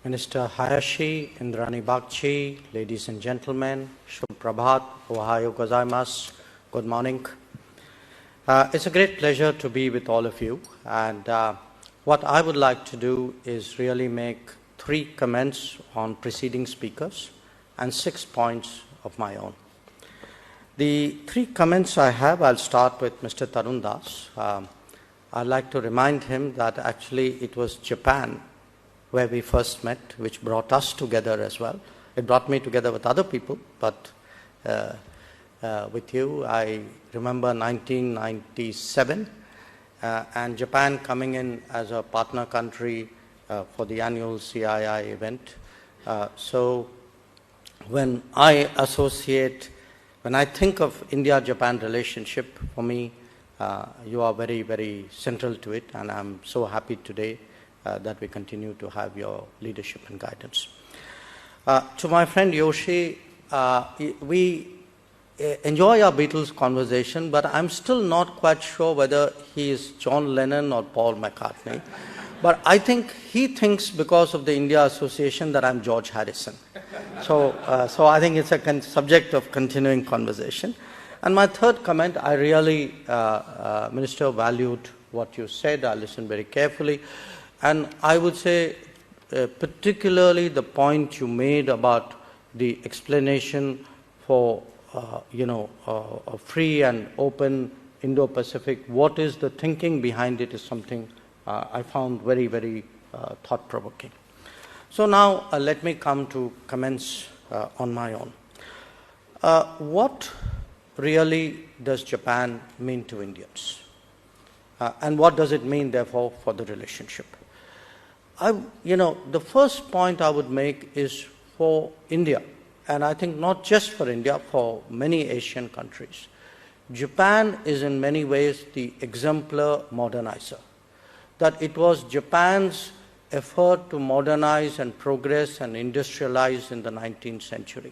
Minister Hayashi, Indrani Bakchi, ladies and gentlemen, Shubh Prabhat, Ohayo gozaimasu, good morning. It's a great pleasure to be with all of you, and what I would like to do is really make 3 comments on preceding speakers and 6 points of my own. The 3 comments I have, I'll start with Mr. Tarun Das. I'd like to remind him that actually it was Japan where we first met, which brought us together as well. It brought me together with other people, but with you, I remember 1997, and Japan coming in as a partner country for the annual CII event. So when I think of India-Japan relationship, for me, you are very, very central to it, and I'm so happy today that we continue to have your leadership and guidance. To my friend Yoshi, we enjoy our Beatles conversation, but I'm still not quite sure whether he is John Lennon or Paul McCartney. But I think he thinks, because of the India Association, that I'm George Harrison. So I think it's a subject of continuing conversation. And my third comment, I really, Minister, valued what you said. I listened very carefully. And I would say, particularly the point you made about the explanation for, a free and open Indo-Pacific, what is the thinking behind it is something I found very, very thought-provoking. So now let me come to comments on my own. What really does Japan mean to Indians? And what does it mean, therefore, for the relationship? The first point I would make is for India, and I think not just for India, for many Asian countries. Japan is in many ways the exemplar modernizer. That it was Japan's effort to modernize and progress and industrialize in the 19th century,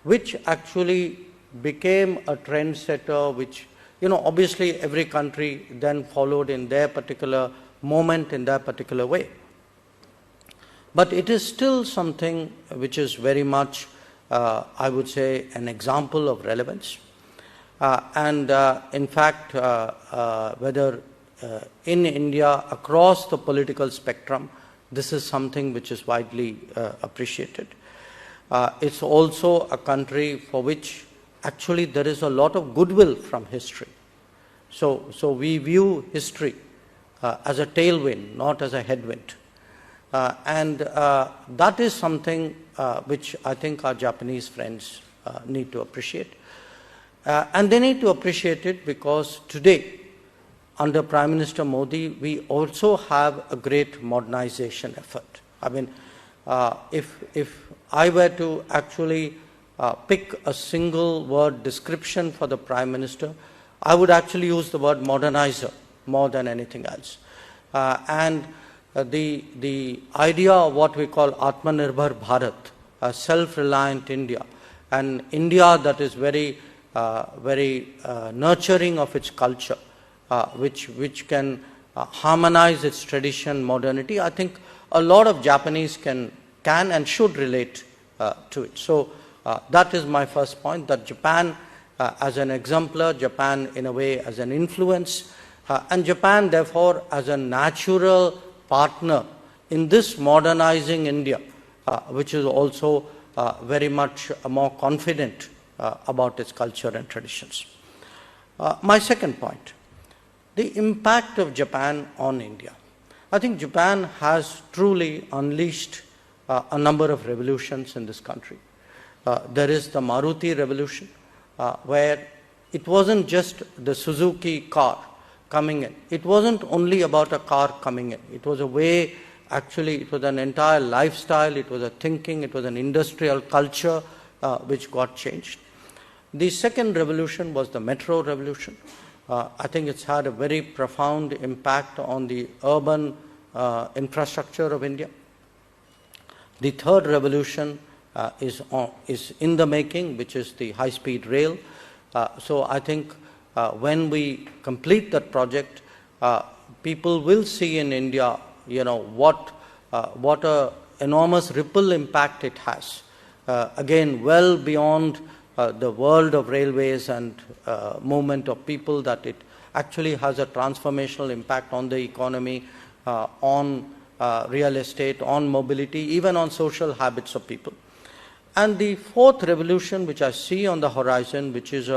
which actually became a trendsetter, which, obviously every country then followed in their particular moment, in their particular way. But it is still something which is very much, I would say, an example of relevance. In fact, whether in India, across the political spectrum, this is something which is widely appreciated. It's also a country for which actually there is a lot of goodwill from history. So we view history as a tailwind, not as a headwind. That is something which I think our Japanese friends need to appreciate. And they need to appreciate it because today, under Prime Minister Modi, we also have a great modernization effort. I mean, if I were to actually pick a single word description for the Prime Minister, I would actually use the word modernizer more than anything else. The idea of what we call Atmanirbhar Bharat, a self-reliant India, and India that is very, very nurturing of its culture, which can harmonize its tradition, modernity. I think a lot of Japanese can and should relate to it. So that is my first point, that Japan as an exemplar, Japan in a way as an influence, and Japan therefore as a natural partner in this modernizing India, which is also very much more confident about its culture and traditions. My second point, the impact of Japan on India. I think Japan has truly unleashed a number of revolutions in this country. There is the Maruti revolution, where it wasn't just the Suzuki car coming in. It wasn't only about a car coming in. It was a way, actually, it was an entire lifestyle, it was a thinking, it was an industrial culture which got changed. The second revolution was the metro revolution. I think it's had a very profound impact on the urban infrastructure of India. The third revolution is in the making, which is the high-speed rail. So I think when we complete that project, people will see in India, what a enormous ripple impact it has. Again, well beyond the world of railways and movement of people, that it actually has a transformational impact on the economy, on real estate, on mobility, even on social habits of people. And the fourth revolution which I see on the horizon, which is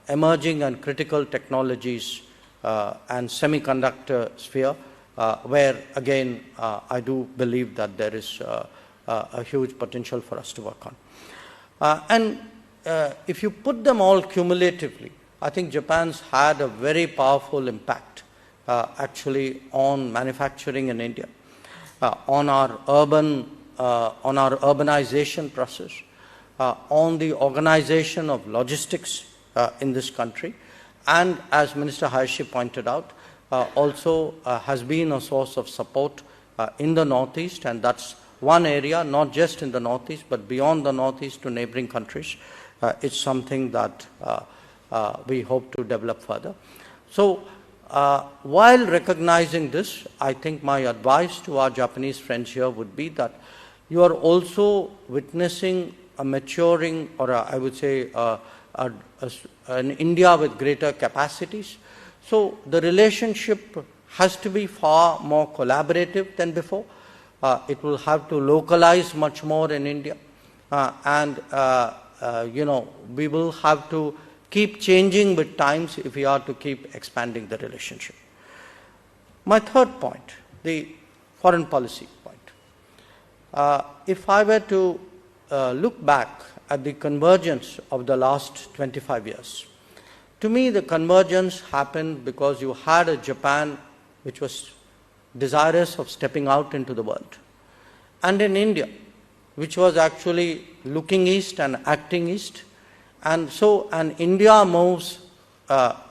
emerging and critical technologies and semiconductor sphere, where again I do believe that there is a huge potential for us to work on. If you put them all cumulatively, I think Japan's had a very powerful impact actually on manufacturing in India, on our urbanization process, on the organization of logistics in this country, and as Minister Hayashi pointed out, also has been a source of support in the Northeast, and that's one area, not just in the Northeast, but beyond the Northeast to neighboring countries. It's something that we hope to develop further. So, while recognizing this, I think my advice to our Japanese friends here would be that you are also witnessing a maturing, or I would say an India with greater capacities. So the relationship has to be far more collaborative than before. It will have to localize much more in India, we will have to keep changing with times if we are to keep expanding the relationship. My third point, the foreign policy point. If I were to look back at the convergence of the last 25 years, to me the convergence happened because you had a Japan which was desirous of stepping out into the world, and in India which was actually looking east and acting east. And India moves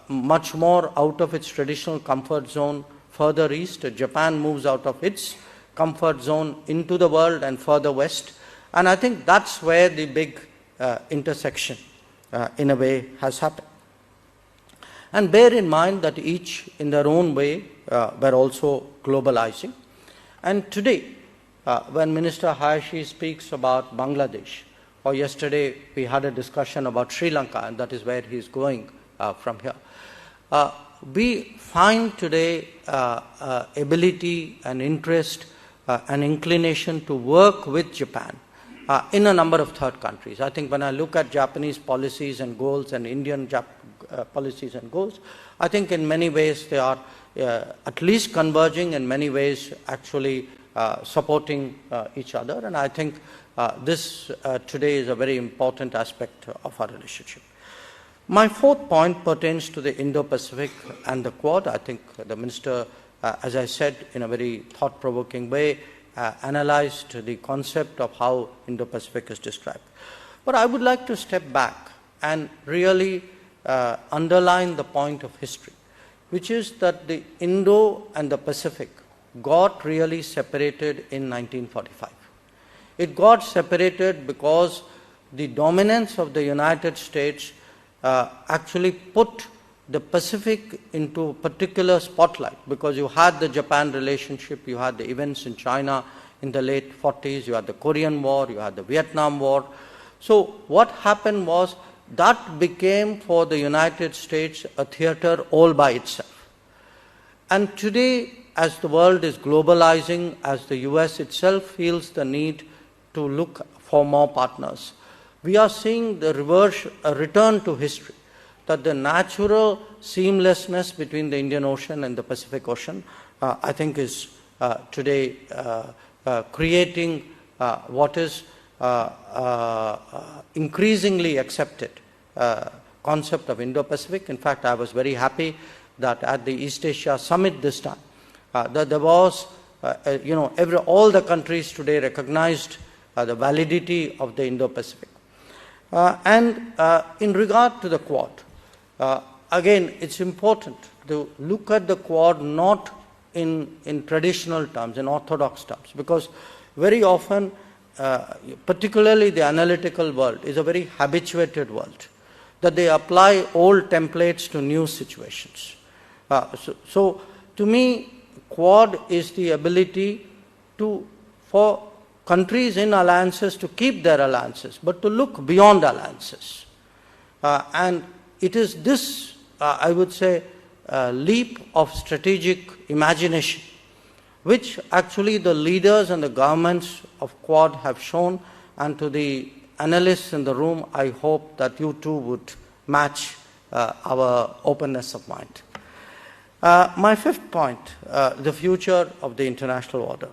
much more out of its traditional comfort zone further east. Japan moves out of its comfort zone into the world and further west. And I think that's where the big intersection in a way has happened. And bear in mind that each in their own way were also globalizing. And today, when Minister Hayashi speaks about Bangladesh, or yesterday we had a discussion about Sri Lanka, and that is where he is going from here. We find today ability and interest and inclination to work with Japan in a number of third countries. I think when I look at Japanese policies and goals and Indian policies and goals, I think in many ways they are at least converging, in many ways actually supporting each other, and I think this today is a very important aspect of our relationship. My fourth point pertains to the Indo-Pacific and the Quad. I think the Minister, as I said, in a very thought-provoking way, analyzed the concept of how Indo-Pacific is described. But I would like to step back and really underline the point of history, which is that the Indo and the Pacific got really separated in 1945. It got separated because the dominance of the United States actually put the Pacific into a particular spotlight, because you had the Japan relationship, you had the events in China in the late 40s, you had the Korean War, you had the Vietnam War. So what happened was that became for the United States a theater all by itself. And today, as the world is globalizing, as the US itself feels the need to look for more partners, we are seeing the reverse, a return to history, that the natural seamlessness between the Indian Ocean and the Pacific Ocean, I think is today creating what is increasingly accepted concept of Indo-Pacific. In fact, I was very happy that at the East Asia Summit this time, that there was, all the countries today recognized the validity of the Indo-Pacific. And in regard to the Quad, again, it's important to look at the Quad not in traditional terms, in orthodox terms, because very often, particularly the analytical world, is a very habituated world, that they apply old templates to new situations. So to me, Quad is the ability for countries in alliances to keep their alliances, but to look beyond alliances. And it is this, I would say, leap of strategic imagination, which actually the leaders and the governments of Quad have shown, and to the analysts in the room, I hope that you too would match our openness of mind. My fifth point, the future of the international order.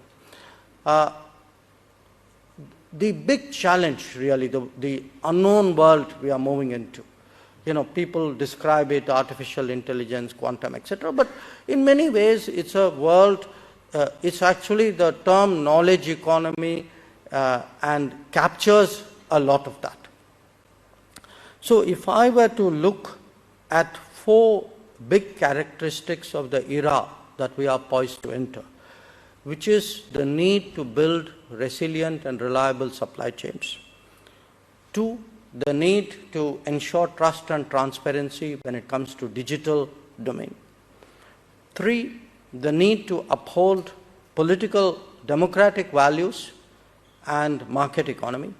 The big challenge, really, the unknown world we are moving into. You know, people describe it artificial intelligence, quantum, etc. But in many ways, it's a world, it's actually the term knowledge economy and captures a lot of that. So if I were to look at 4 big characteristics of the era that we are poised to enter, which is the need to build resilient and reliable supply chains. 2, the need to ensure trust and transparency when it comes to digital domain. 3, the need to uphold political democratic values and market economy.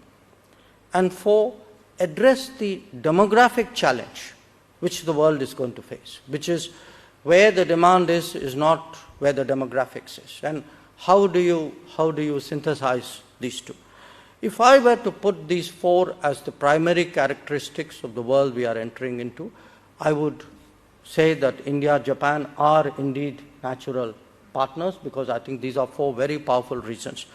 And 4, address the demographic challenge which the world is going to face, which is where the demand is not where the demographics is. And how do you synthesize these two? If I were to put these 4 as the primary characteristics of the world we are entering into, I would say that India, Japan are indeed natural partners, because I think these are 4 very powerful reasons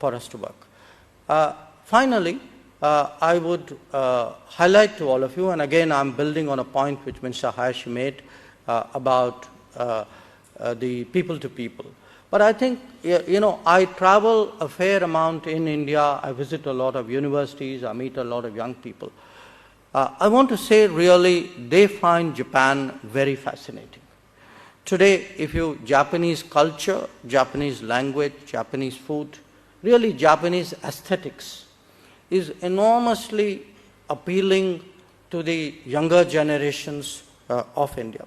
for us to work. Finally, I would highlight to all of you, and again I'm building on a point which Mr. Hayashi made about the people to people. But I think, you know, I travel a fair amount in India, I visit a lot of universities, I meet a lot of young people. I want to say really they find Japan very fascinating. Today, if you Japanese culture, Japanese language, Japanese food, really Japanese aesthetics is enormously appealing to the younger generations of India.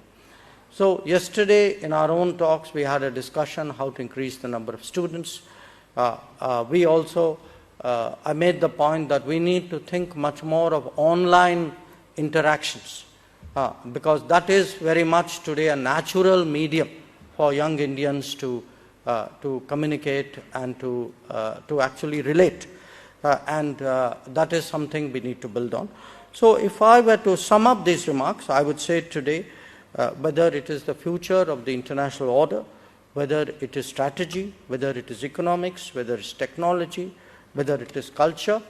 So yesterday in our own talks we had a discussion how to increase the number of students. We also, I made the point that we need to think much more of online interactions because that is very much today a natural medium for young Indians to communicate and to actually relate. And that is something we need to build on. So if I were to sum up these remarks, I would say today, whether it is the future of the international order, whether it is strategy, whether it is economics, whether it's technology, whether it is culture,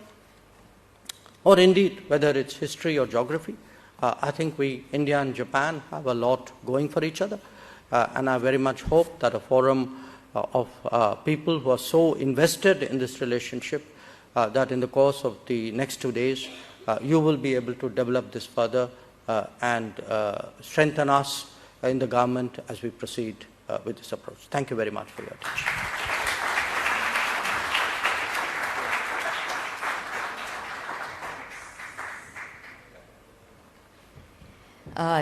or indeed whether it's history or geography, I think we, India and Japan, have a lot going for each other. And I very much hope that a forum of people who are so invested in this relationship that in the course of the next 2 days, you will be able to develop this further and strengthen us in the government as we proceed with this approach. Thank you very much for your attention.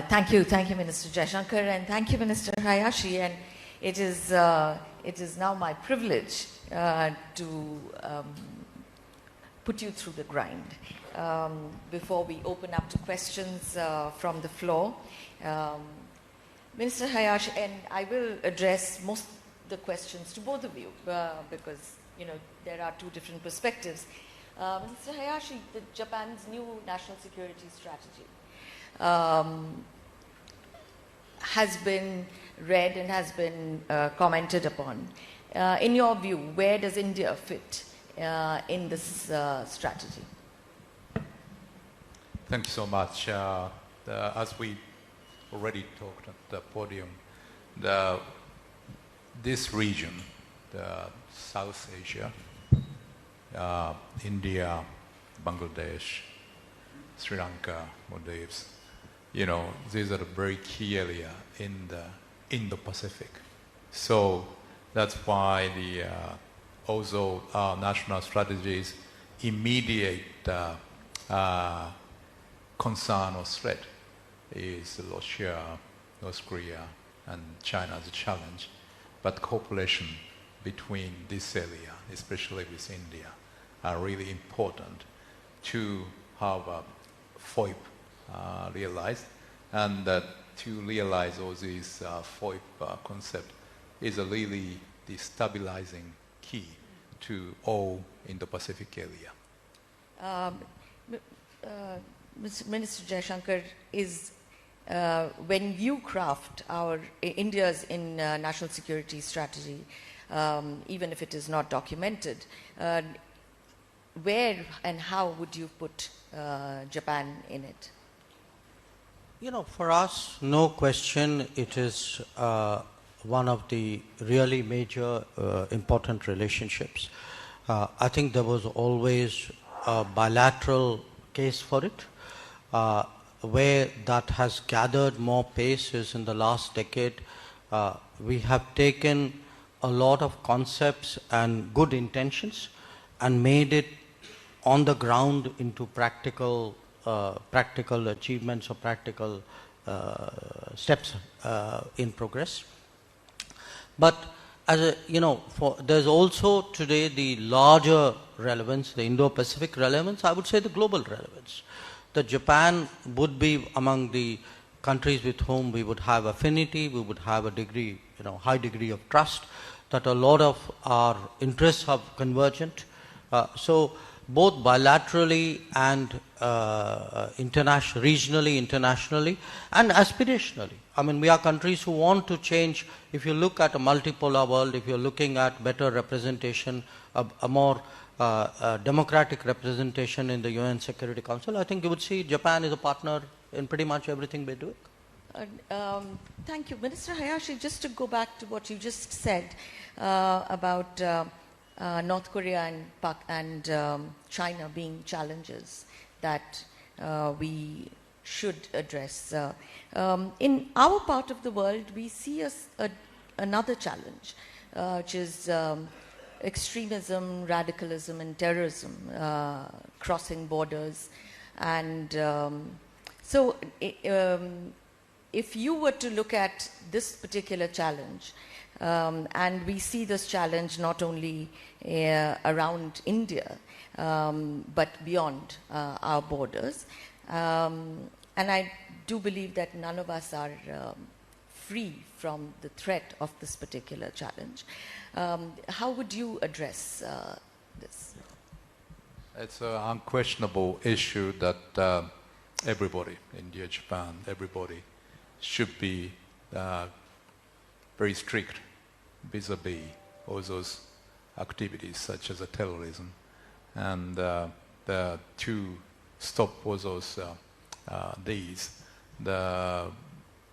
Thank you, Minister Jaishankar, and thank you, Minister Hayashi. And it is now my privilege to put you through the grind. Before we open up to questions from the floor, Minister Hayashi, and I will address most of the questions to both of you because there are 2 different perspectives. Minister Hayashi, Japan's new national security strategy has been read and has been commented upon. In your view, where does India fit in this strategy? Thank you so much. As we already talked at the podium, this region, the South Asia, India, Bangladesh, Sri Lanka, Maldives, these are very key area in the Indo-Pacific. So that's why also our national strategies immediate concern or threat is Russia, North Korea, and China as a challenge. But cooperation between this area, especially with India, are really important to have a FOIP realized, and to realize all these FOIP concepts is a really the stabilizing key to all Indo-Pacific area. Minister Jaishankar, is when you craft India's national security strategy, even if it is not documented, where and how would you put Japan in it? For us, no question, it is one of the really major important relationships. I think there was always a bilateral case for it. Where that has gathered more pace is in the last decade. We have taken a lot of concepts and good intentions and made it on the ground into practical achievements or practical steps in progress. But there's also today the larger relevance, the Indo-Pacific relevance, I would say the global relevance. That Japan would be among the countries with whom we would have affinity, we would have a degree, high degree of trust, that a lot of our interests are convergent. So both bilaterally and regionally, internationally, and aspirationally. I mean, we are countries who want to change. If you look at a multipolar world, if you're looking at better representation, a more democratic representation in the UN Security Council, I think you would see Japan is a partner in pretty much everything we're doing. Thank you. Minister Hayashi, just to go back to what you just said about North Korea and China being challenges that we should address. In our part of the world, we see another challenge, which is extremism, radicalism, and terrorism crossing borders. And so if you were to look at this particular challenge, and we see this challenge not only around India, but beyond our borders, and I do believe that none of us are free from the threat of this particular challenge. How would you address this? It's an unquestionable issue that everybody, India, Japan, everybody should be very strict vis-a-vis all those activities such as terrorism, and to stop all those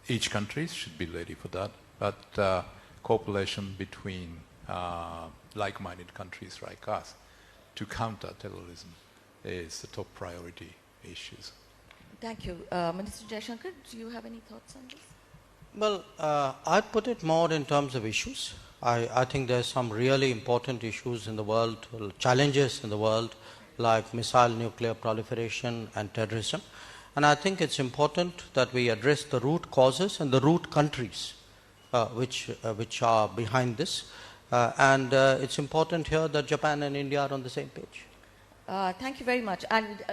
each country should be ready for that, but cooperation between like-minded countries like us to counter terrorism is the top priority issues. Thank you. Minister Jaishankar, do you have any thoughts on this? Well, I'd put it more in terms of issues. I think there's some really important issues in the world, challenges in the world, like missile nuclear proliferation and terrorism. And I think it's important that we address the root causes and the root countries which are behind this. And it's important here that Japan and India are on the same page. Thank you very much. And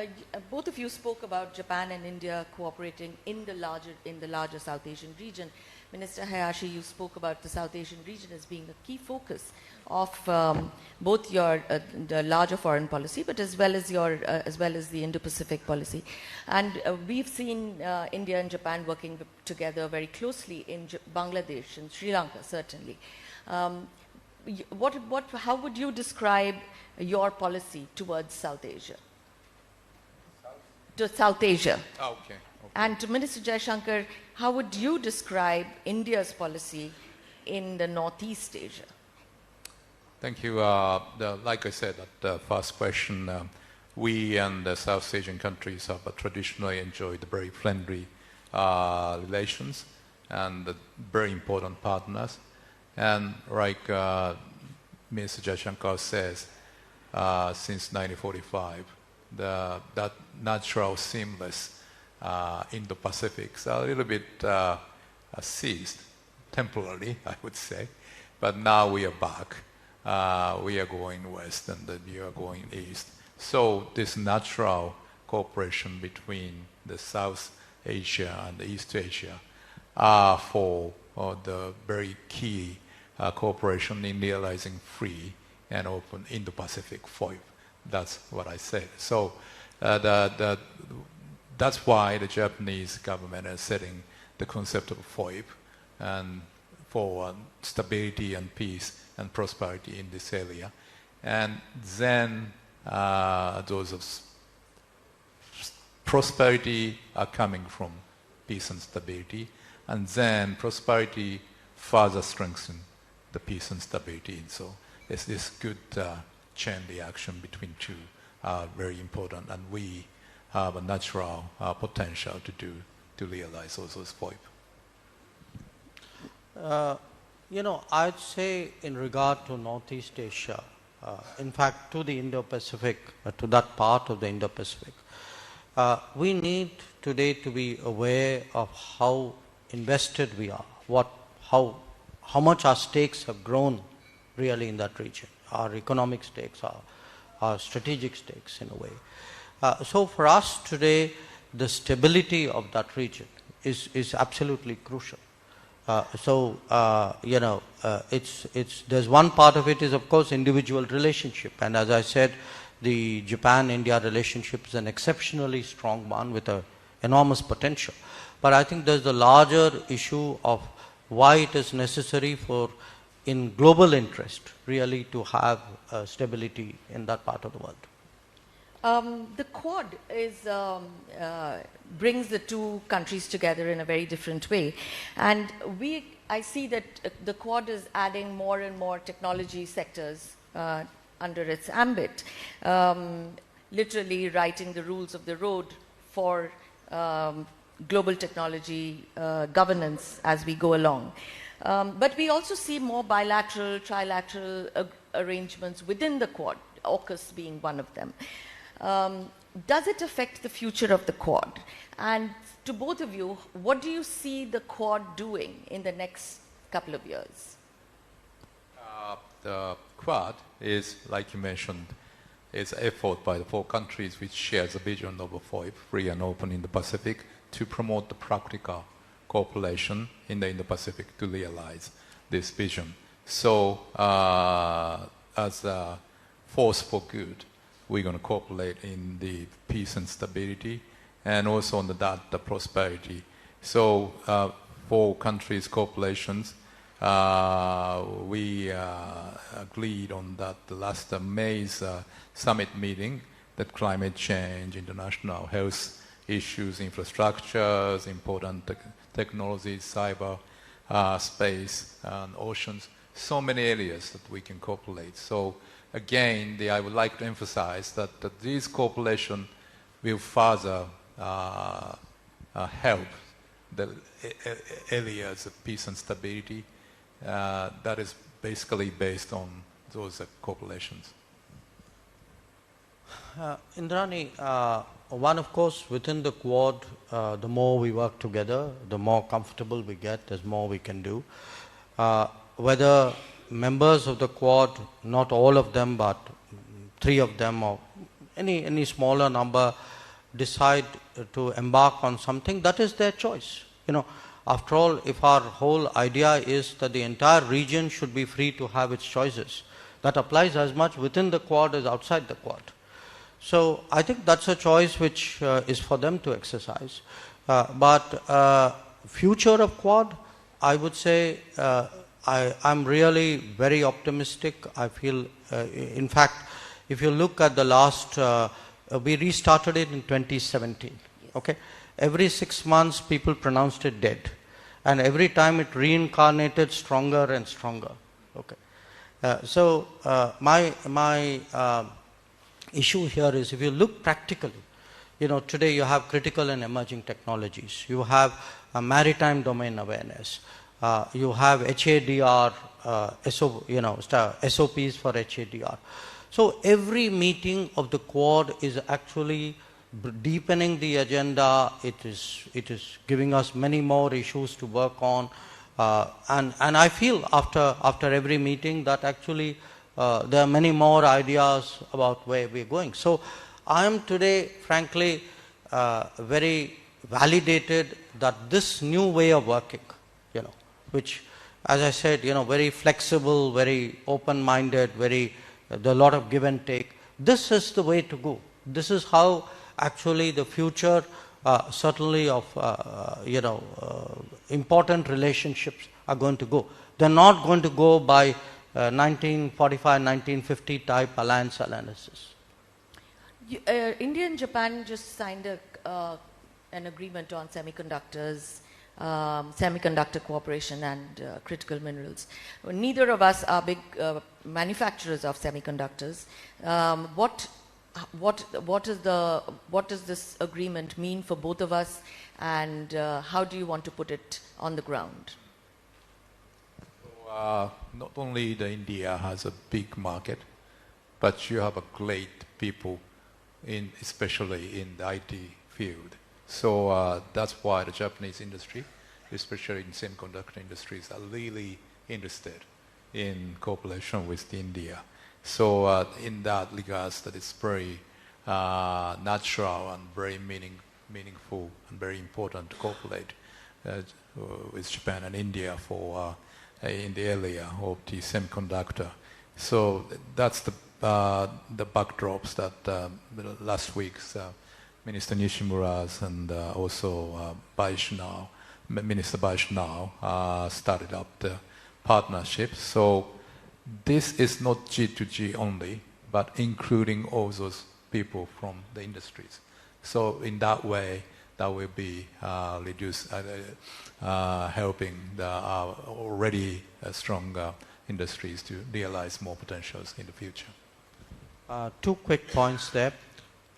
both of you spoke about Japan and India cooperating in the larger South Asian region. Minister Hayashi, you spoke about the South Asian region as being a key focus of both your the larger foreign policy, but as well as the Indo-Pacific policy. And we've seen India and Japan working together very closely in Bangladesh and Sri Lanka, certainly. How would you describe your policy towards South Asia? To South Asia. Oh, okay. And to Minister Jaishankar, how would you describe India's policy in the Northeast Asia? Thank you. Like I said, the first question, we and the South Asian countries have traditionally enjoyed very friendly relations and very important partners. And like Mr. Jaishankar says, since 1945, that natural, seamless Indo-Pacifics are a little bit ceased, temporarily, I would say. But now we are back. we are going west and then you are going east. So this natural cooperation between the South Asia and East Asia are for the very key cooperation in realizing free and open Indo-Pacific FOIP. That's what I said. So that's why the Japanese government is setting the concept of FOIP and for stability and peace and prosperity in this area. And then those of prosperity are coming from peace and stability, and then prosperity further strengthens the peace and stability. So it's this good chain reaction between two are very important, and we have a natural potential to realize all those FOIP. I'd say in regard to Northeast Asia, in fact to the Indo-Pacific, to that part of the Indo-Pacific, we need today to be aware of how invested we are, how much our stakes have grown really in that region, our economic stakes, our strategic stakes in a way. So for us today, the stability of that region is absolutely crucial. There's one part of it is of course individual relationship, and as I said, the Japan-India relationship is an exceptionally strong one with an enormous potential. But I think there's the larger issue of why it is necessary for, in global interest, really to have stability in that part of the world. The Quad brings the two countries together in a very different way, and I see that the Quad is adding more and more technology sectors under its ambit, literally writing the rules of the road for global technology governance as we go along. But we also see more bilateral, trilateral arrangements within the Quad, AUKUS being one of them. Does it affect the future of the Quad? And to both of you, what do you see the Quad doing in the next couple of years? The Quad is, like you mentioned, is an effort by the four countries which shares a vision of a FOIP, free and open in the Pacific, to promote the practical cooperation in the Indo-Pacific to realize this vision. So, as a force for good, we're going to cooperate in the peace and stability, and also on the prosperity. So, four countries' cooperations, we agreed on that the last May's summit meeting, that climate change, international health issues, infrastructures, important technologies, cyber space, and oceans, so many areas that we can cooperate. So again, I would like to emphasize that these cooperation will further help the areas of peace and stability that is basically based on those cooperations. Indrani, one of course within the Quad, the more we work together, the more comfortable we get, there's more we can do. Whether members of the Quad, not all of them, but 3 of them or any smaller number decide to embark on something, that is their choice. After all, if our whole idea is that the entire region should be free to have its choices, that applies as much within the Quad as outside the Quad. So I think that's a choice which is for them to exercise. But future of Quad, I would say I'm really very optimistic. I feel, in fact, if you look at the last, we restarted it in 2017. Okay, every 6 months people pronounced it dead, and every time it reincarnated stronger and stronger. Okay, so my issue here is, if you look practically, today you have critical and emerging technologies, you have maritime domain awareness, you have HADR, SOPs for HADR. So every meeting of the Quad is actually deepening the agenda. It is giving us many more issues to work on, and I feel after every meeting that actually there are many more ideas about where we're going. So I am today, frankly, very validated that this new way of working, which, as I said, very flexible, very open-minded, there are a lot of give and take. This is the way to go. This is how actually the future, certainly of important relationships are going to go. They're not going to go by 1945, 1950 type alliance analysis. India and Japan just signed an agreement on semiconductors, semiconductor cooperation and critical minerals. Neither of us are big manufacturers of semiconductors. What does this agreement mean for both of us, and how do you want to put it on the ground? Not only India has a big market, but you have a great people, especially in the IT field. So that's why the Japanese industry, especially in semiconductor industries, are really interested in cooperation with India. So in that regards, that is very natural and very meaningful and very important to cooperate with Japan and India for in the area of the semiconductor. So that's the backdrops that last week's Minister Nishimura's and also Minister Vaishnav started up the partnership. So this is not G2G only, but including all those people from the industries. So in that way, that will be helping the already strong industries to realize more potentials in the future. 2 quick points there.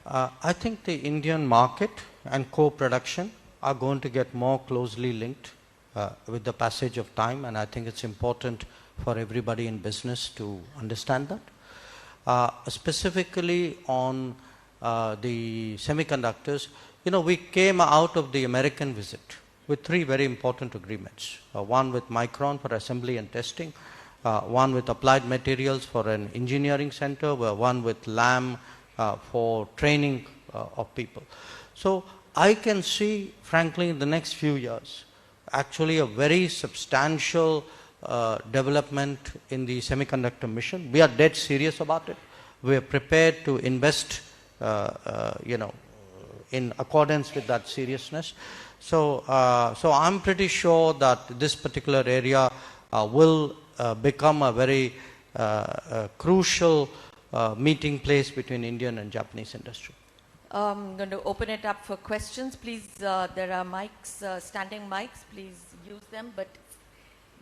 I think the Indian market and co-production are going to get more closely linked with the passage of time, and I think it's important for everybody in business to understand that. Specifically on the semiconductors, we came out of the American visit with 3 very important agreements. One with Micron for assembly and testing, one with Applied Materials for an engineering center, one with Lam for training of people. So I can see, frankly, in the next few years, actually a very substantial development in the semiconductor mission. We are dead serious about it. We are prepared to invest, in accordance with that seriousness. So I'm pretty sure that this particular area will become a very crucial meeting place between Indian and Japanese industry. I'm going to open it up for questions. Please, there are mics, standing mics. Please use them. But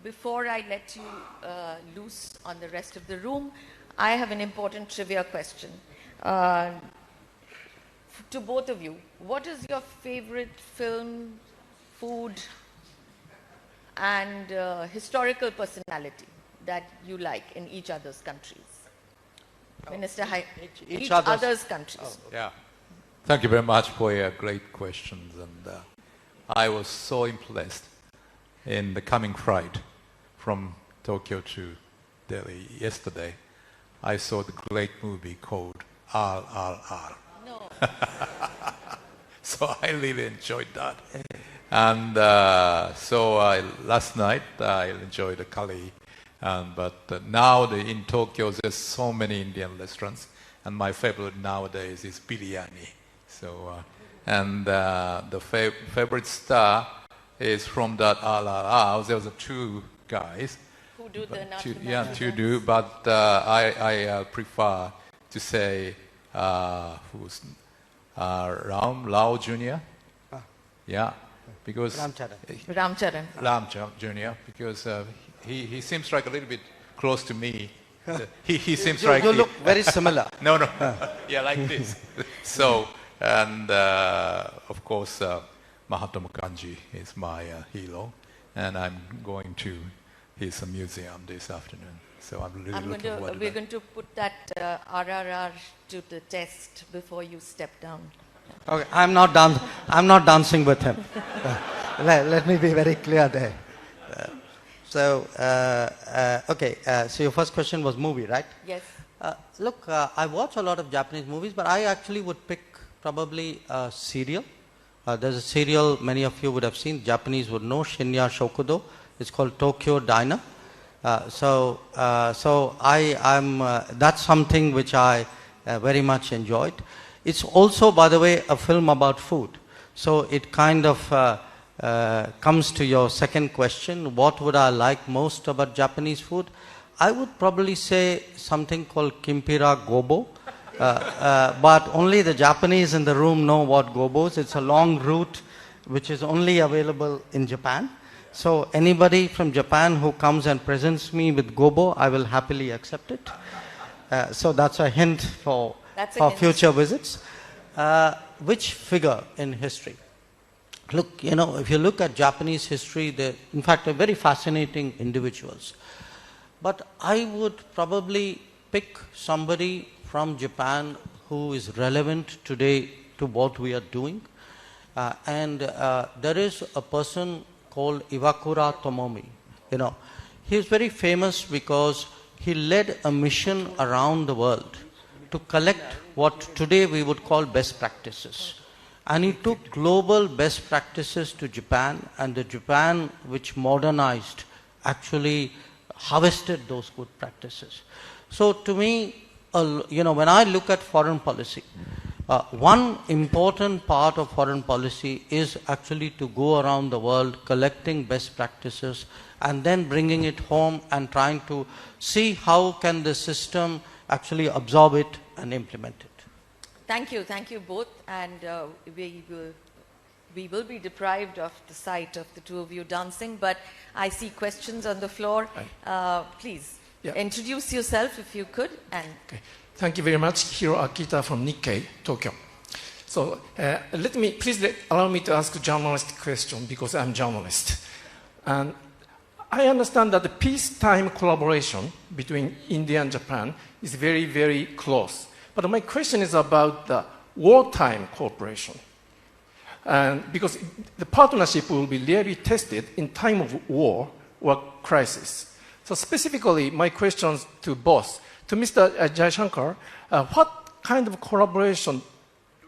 before I let you loose on the rest of the room, I have an important trivia question. To both of you, what is your favorite film, food, and historical personality that you like in each other's countries? Minister, each other's countries. Oh, yeah. Thank you very much for your great questions. And I was so impressed in the coming flight from Tokyo to Delhi yesterday. I saw the great movie called RRR. No. So I really enjoyed that. And so last night I enjoyed the curry. But now in Tokyo there's so many Indian restaurants, and my favorite nowadays is biryani. So and the favorite star is from that RRR. There was 2 guys. Who do the two do. But I prefer to say who's Rao Jr. Yeah, because Ramcharan Jr. Because he seems like a little bit close to me. He seems like you look very similar. No. Yeah, like this. So, and of course, Mahatma Gandhi is my hero, and I'm going to his museum this afternoon. So I'm really looking forward to that. We're going to put that RRR to the test before you step down. Okay, I'm not dancing with him. Let me be very clear there. So your first question was movie, right? Yes. Look, I watch a lot of Japanese movies, but I actually would pick probably a serial. There's a serial many of you would have seen, Japanese would know, Shinya Shokudo. It's called Tokyo Diner. That's something which I very much enjoyed. It's also, by the way, a film about food. So it kind of comes to your second question, what would I like most about Japanese food? I would probably say something called Kimpira Gobo, but only the Japanese in the room know what gobo is. It's a long root which is only available in Japan. So anybody from Japan who comes and presents me with gobo, I will happily accept it. So that's a hint for future visits. Which figure in history? Look, if you look at Japanese history, they're in fact very fascinating individuals. But I would probably pick somebody from Japan who is relevant today to what we are doing. There is a person called Iwakura Tomomi. He is very famous because he led a mission around the world to collect what today we would call best practices. And he took global best practices to Japan, and the Japan which modernized actually harvested those good practices. So to me, when I look at foreign policy, one important part of foreign policy is actually to go around the world collecting best practices and then bringing it home and trying to see how can the system actually absorb it and implement it. Thank you both, and we will be deprived of the sight of the two of you dancing, but I see questions on the floor. Please, introduce yourself if you could. Okay. Thank you very much. Hiro Akita from Nikkei, Tokyo. So please allow me to ask a journalist question because I'm a journalist. And I understand that the peacetime collaboration between India and Japan is very, very close. But my question is about the wartime cooperation. And because the partnership will be really tested in time of war or crisis. So specifically, my questions to both. To Mr. Jaishankar, what kind of collaboration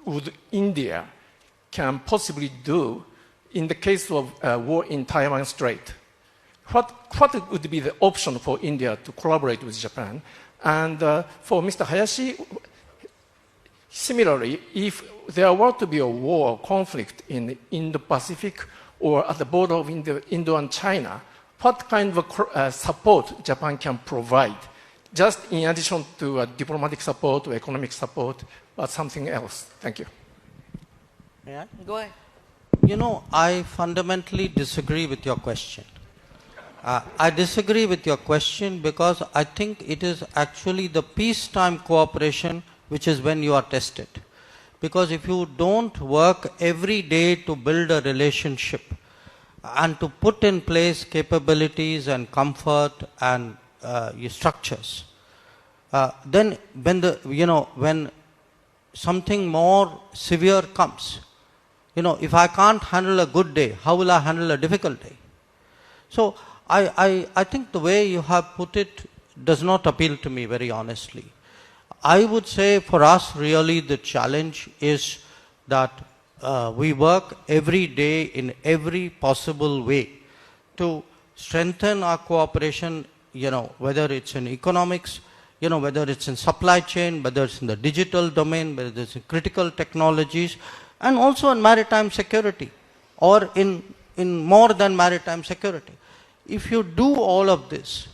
would India can possibly do in the case of war in Taiwan Strait? What would be the option for India to collaborate with Japan? And for Mr. Hayashi, similarly, if there were to be a war or conflict in the Indo-Pacific or at the border of Indo and China, what kind of support Japan can provide? Just in addition to diplomatic support or economic support, but something else. Thank you. Yeah. Go ahead. I fundamentally disagree with your question. I disagree with your question because I think it is actually the peacetime cooperation which is when you are tested. Because if you don't work every day to build a relationship and to put in place capabilities and comfort and your structures, then when something more severe comes, if I can't handle a good day, how will I handle a difficult day? So I think the way you have put it does not appeal to me very honestly. I would say for us really the challenge is that we work every day in every possible way to strengthen our cooperation, whether it's in economics, whether it's in supply chain, whether it's in the digital domain, whether it's in critical technologies, and also in maritime security or in more than maritime security. If you do all of this,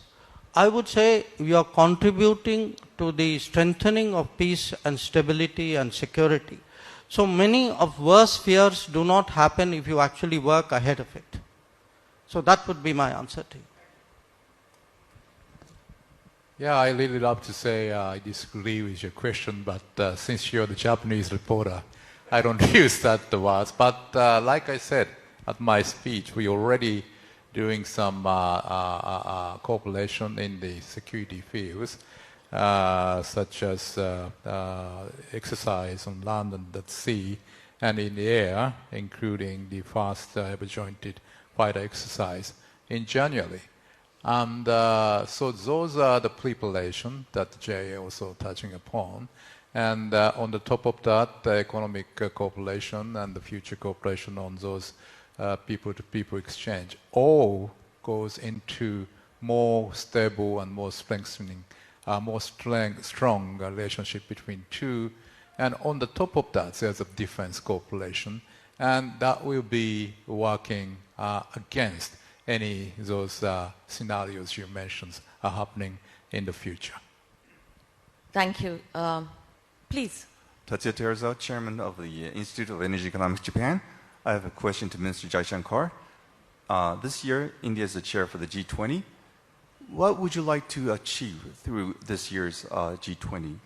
I would say you are contributing to the strengthening of peace and stability and security. So many of worse fears do not happen if you actually work ahead of it. So that would be my answer to you. Yeah, I really love to say I disagree with your question, but since you're the Japanese reporter, I don't use that words. But like I said at my speech, we're already doing some cooperation in the security fields, such as exercise on land and at sea, and in the air, including the first ever jointed fighter exercise in January. And so those are the proliferation that Jay also touching upon. And on the top of that, the economic cooperation and the future cooperation on those people-to-people exchange all goes into more stable and more strengthening, strong relationship between two. And on the top of that, there's a defense cooperation, and that will be working against any of those scenarios you mentioned are happening in the future. Thank you. Please. Tatsuya Teruzawa, Chairman of the Institute of Energy Economics Japan. I have a question to Minister Jaishankar. This year, India is the chair for the G20. What would you like to achieve through this year's G20?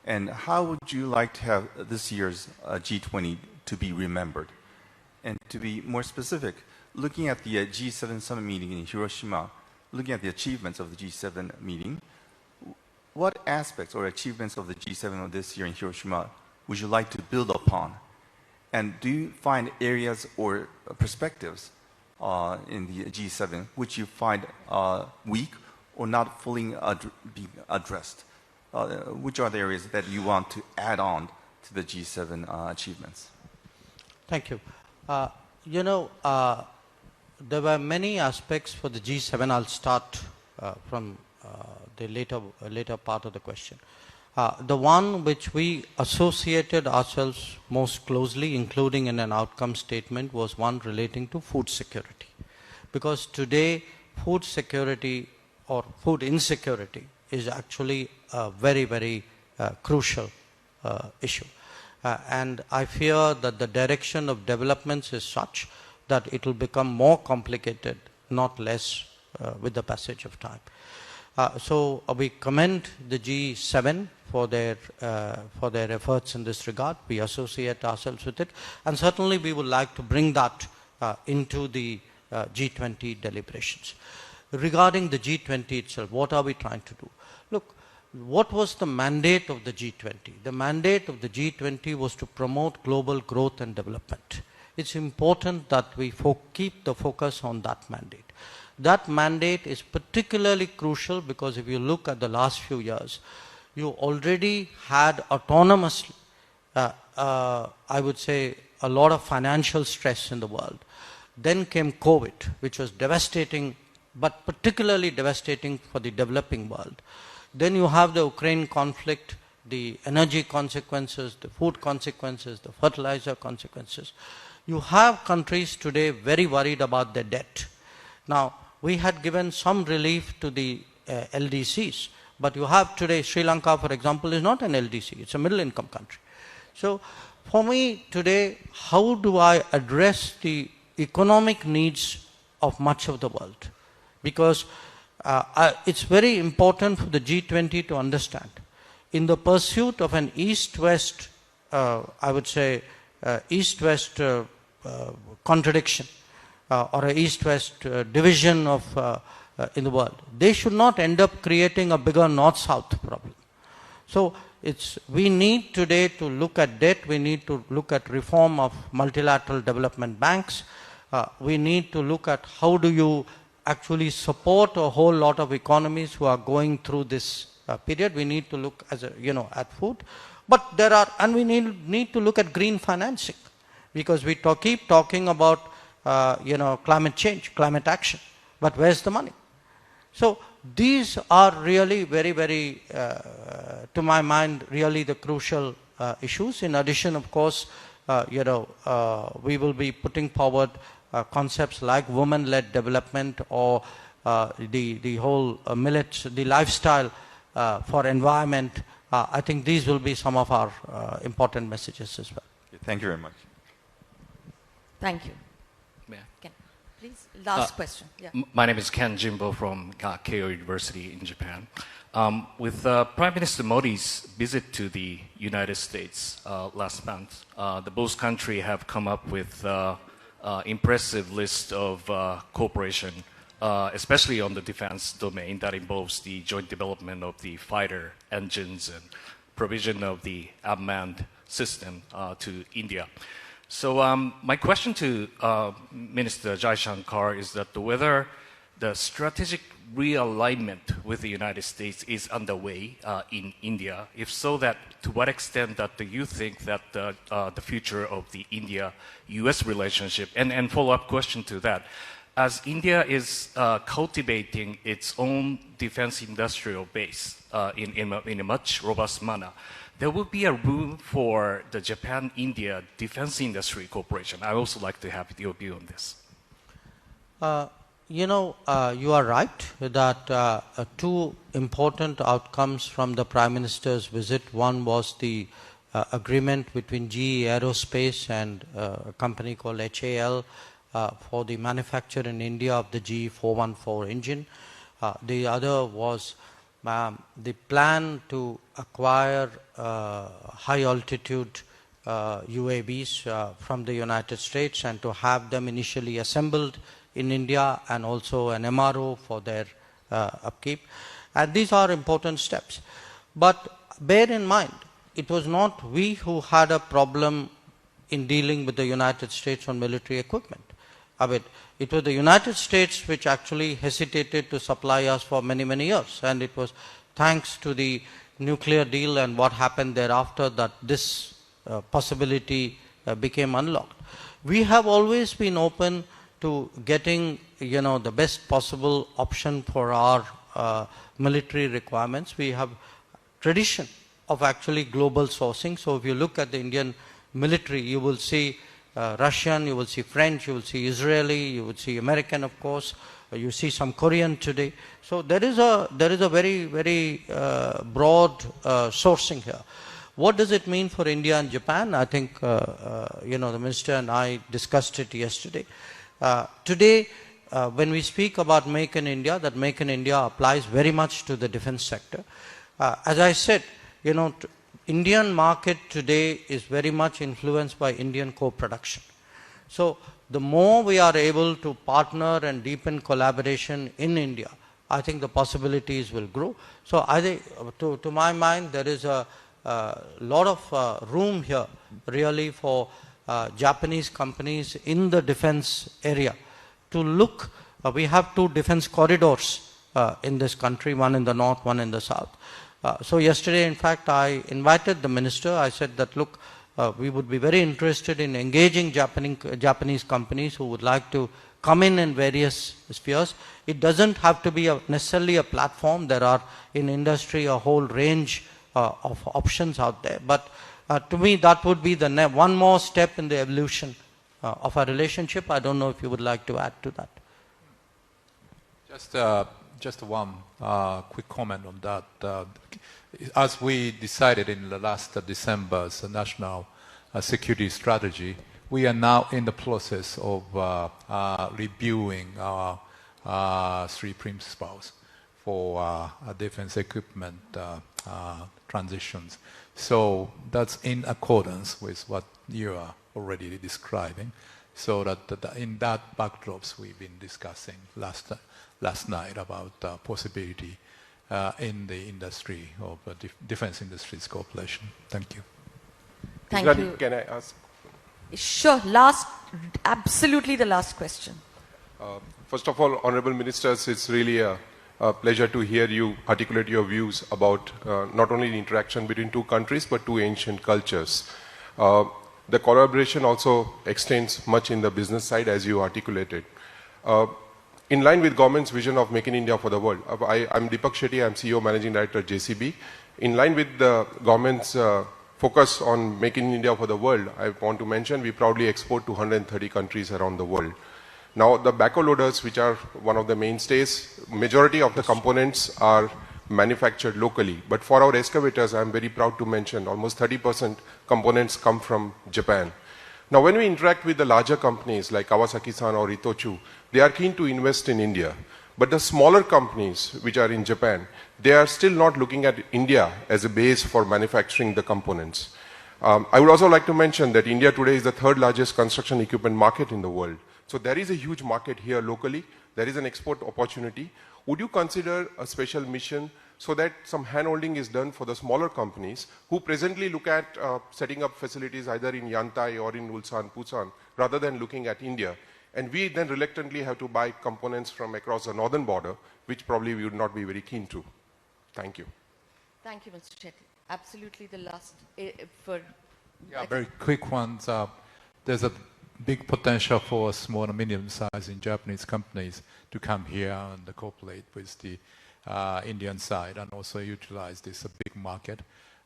And how would you like to have this year's G20 to be remembered? And to be more specific, looking at the G7 summit meeting in Hiroshima, looking at the achievements of the G7 meeting, what aspects or achievements of the G7 of this year in Hiroshima would you like to build upon? And do you find areas or perspectives in the G7 which you find weak or not fully being addressed? Which are the areas that you want to add on to the G7 achievements? Thank you. There were many aspects for the G7. I'll start from the later part of the question. The one which we associated ourselves most closely, including in an outcome statement, was one relating to food security. Because today, food security or food insecurity is actually a very, very crucial issue. And I fear that the direction of developments is such that it will become more complicated, not less, with the passage of time. So we commend the G7 for their efforts in this regard. We associate ourselves with it, and certainly we would like to bring that into the G20 deliberations. Regarding the G20 itself, what are we trying to do? Look, what was the mandate of the G20? The mandate of the G20 was to promote global growth and development. It's important that we keep the focus on that mandate. That mandate is particularly crucial because if you look at the last few years, you already had autonomously, I would say, a lot of financial stress in the world. Then came COVID, which was devastating, but particularly devastating for the developing world. Then you have the Ukraine conflict, the energy consequences, the food consequences, the fertilizer consequences. You have countries today very worried about their debt. Now, we had given some relief to the LDCs, but you have today, Sri Lanka, for example, is not an LDC, it's a middle income country. So, for me today, how do I address the economic needs of much of the world? Because it's very important for the G20 to understand, in the pursuit of an East-West, I would say, East-West contradiction, or a East-West division of in the world, they should not end up creating a bigger North-South problem. So we need today to look at debt, we need to look at reform of multilateral development banks, we need to look at how do you actually support a whole lot of economies who are going through this period. We need to look at food, but and we need to look at green financing, because we keep talking about climate change, climate action, but where's the money? So these are really very, very, to my mind, really the crucial issues. In addition, of course, we will be putting forward concepts like women-led development, or the whole millet, the lifestyle for environment. I think these will be some of our important messages as well. Thank you very much. Thank you. Ken, please, last question. Yeah. My name is Ken Jimbo from Keio University in Japan. With Prime Minister Modi's visit to the United States last month, the both countries have come up with impressive list of cooperation, especially on the defense domain that involves the joint development of the fighter engines and provision of the unmanned system to India. So my question to Minister Jaishankar is that whether the strategic realignment with the United States is underway in India? If so, that to what extent that do you think that the future of the India-U.S. relationship, and follow-up question to that, as India is cultivating its own defense industrial base in a much robust manner, there will be a room for the Japan-India Defense Industry Corporation. I also like to have your view on this. You are right that two important outcomes from the Prime Minister's visit. One was the agreement between GE Aerospace and a company called HAL for the manufacture in India of the GE 414 engine. The other was the plan to acquire high altitude UAVs from the United States and to have them initially assembled in India and also an MRO for their upkeep. And these are important steps. But bear in mind, it was not we who had a problem in dealing with the United States on military equipment. I mean, it was the United States which actually hesitated to supply us for many, many years. And it was thanks to the nuclear deal and what happened thereafter that this possibility became unlocked. We have always been open to getting, the best possible option for our military requirements. We have tradition of actually global sourcing. So if you look at the Indian military, you will see Russian, you will see French, you will see Israeli, you will see American, of course. You see some Korean today. So there is a very, very broad sourcing here. What does it mean for India and Japan? I think, the Minister and I discussed it yesterday. Today, when we speak about Make in India, that Make in India applies very much to the defense sector. As I said, Indian market today is very much influenced by Indian co-production. So the more we are able to partner and deepen collaboration in India, I think the possibilities will grow. So I think, to my mind, there is a lot of room here really for Japanese companies in the defense area to look. We have two defense corridors in this country, one in the north, one in the south. So yesterday, in fact, I invited the minister. I said that, look, we would be very interested in engaging Japanese companies who would like to come in various spheres. It doesn't have to be necessarily a platform. There are in industry a whole range of options out there. But to me, that would be the one more step in the evolution of our relationship. I don't know if you would like to add to that. Just one quick comment on that. As we decided in the last December's national security strategy, we are now in the process of reviewing our three principles for defense equipment transitions. So that's in accordance with what you are already describing. So that in that backdrops we've been discussing last night about possibility in the industry of defense industries cooperation. Thank you. Thank you. Can I ask? Sure. Absolutely the last question. First of all, Honorable Ministers, it's really a pleasure to hear you articulate your views about not only the interaction between two countries, but two ancient cultures. The collaboration also extends much in the business side, as you articulated. In line with government's vision of making India for the world, I'm Deepak Shetty, I'm CEO Managing Director JCB. In line with the government's focus on making India for the world, I want to mention we proudly export to 130 countries around the world. Now, the backhoe loaders, which are one of the mainstays, majority of the components are manufactured locally. But for our excavators, I'm very proud to mention almost 30% components come from Japan. Now, when we interact with the larger companies like Kawasaki-san or Itochu, they are keen to invest in India. But the smaller companies which are in Japan, they are still not looking at India as a base for manufacturing the components. I would also like to mention that India today is the third largest construction equipment market in the world. So there is a huge market here locally. There is an export opportunity. Would you consider a special mission so that some hand-holding is done for the smaller companies who presently look at setting up facilities either in Yantai or in Ulsan, Busan, rather than looking at India? And we then reluctantly have to buy components from across the northern border, which probably we would not be very keen to. Thank you. Thank you, Mr. Chetty. Absolutely the last for... Yeah, very quick ones. There's a big potential for small and medium-sized Japanese companies to come here and cooperate with the Indian side and also utilize this big market.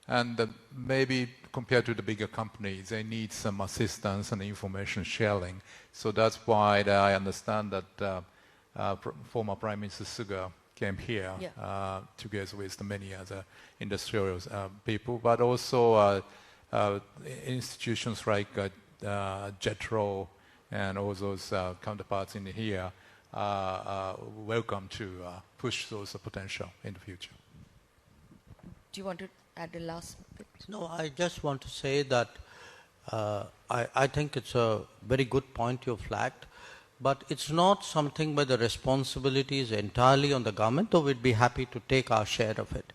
And maybe compared to the bigger companies, they need some assistance and information sharing. So that's why I understand that former Prime Minister Suga came here together with many other industrial people, but also institutions like JETRO and all those counterparts in here are welcome to push those potential in the future. Do you want to add the last bit? No, I just want to say that I think it's a very good point you flagged, but it's not something where the responsibility is entirely on the government, though we'd be happy to take our share of it.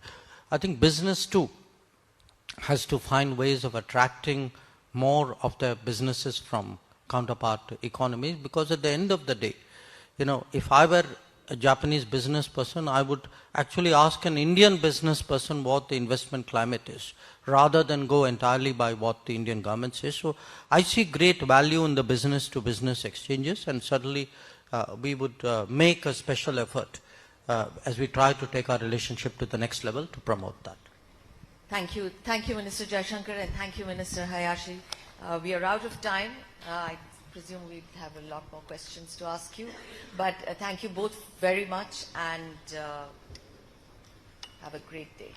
I think business too has to find ways of attracting more of their businesses from counterpart economies, because at the end of the day, if I were a Japanese business person, I would actually ask an Indian business person what the investment climate is, rather than go entirely by what the Indian government says. So I see great value in the business-to-business exchanges, and certainly we would make a special effort as we try to take our relationship to the next level to promote that. Thank you. Thank you, Minister Jaishankar, and thank you, Minister Hayashi. We are out of time. I presume we'd have a lot more questions to ask you. But thank you both very much, and have a great day.